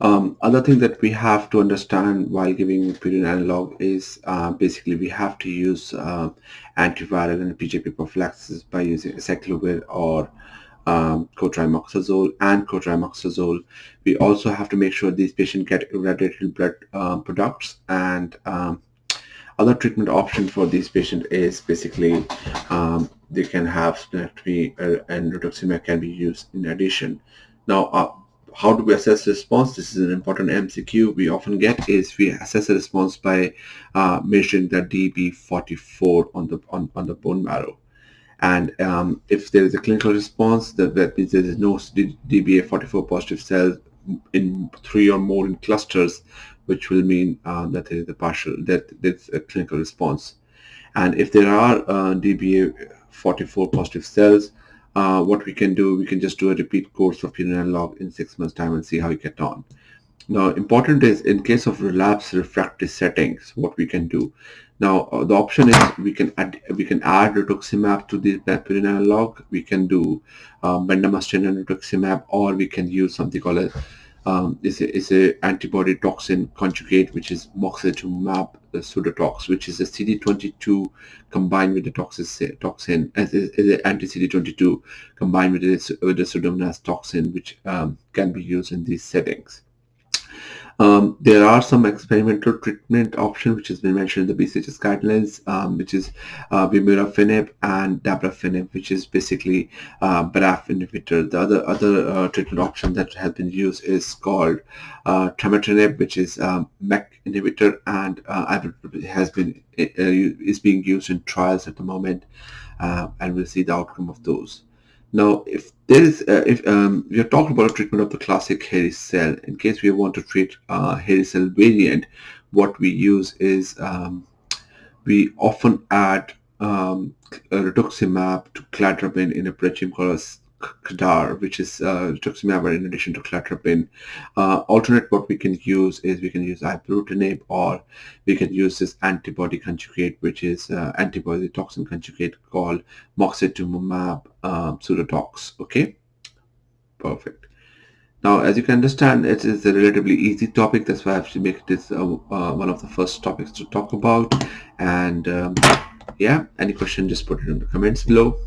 Other thing that we have to understand while giving purine analog is basically we have to use antiviral and PJP prophylaxis by using acyclovir or cotrimoxazole and cotrimoxazole. We also have to make sure these patients get irradiated blood products, and other treatment option for these patients is basically they can have splenectomy, and rituximab can be used in addition. Now, how do we assess response? This is an important MCQ we often get. Is we assess a response by measuring the DB44 on the bone marrow. And if there is a clinical response, that means there is no DBA44 positive cells in 3 or more in clusters, which will mean that there is a partial, that there's a clinical response. And if there are DBA44 positive cells, what we can do, we can just do a repeat course of purine analog in 6 months time and see how you get on. Now, important is in case of relapse refractory settings, what we can do. Now, the option is we can add rituximab to the purine analog. We can do bendamustine and rituximab, or we can use something called a antibody toxin conjugate, which is moxetumomab pseudotox, which is a CD22 combined with the toxin as an anti-CD22 combined with the pseudomonas toxin, which can be used in these settings. There are some experimental treatment options which has been mentioned in the BCHS guidelines, which is vimurafenib and dabrafenib, which is basically BRAF inhibitor. The other treatment option that has been used is called tramatinib, which is MEK inhibitor, and is being used in trials at the moment, and we'll see the outcome of those. Now, if there is, if we are talking about a treatment of the classic hairy cell, in case we want to treat hairy cell variant, what we use is we often add rituximab to cladribine in a regime called CDAR, which is rituximab in addition to cladribine. Alternate, what we can use is we can use ibrutinib, or we can use this antibody conjugate, which is antibody toxin conjugate called moxetumomab pseudotox. Okay, perfect. Now, as you can understand, it is a relatively easy topic. That's why I have to make this one of the first topics to talk about. And yeah, any question, just put it in the comments below.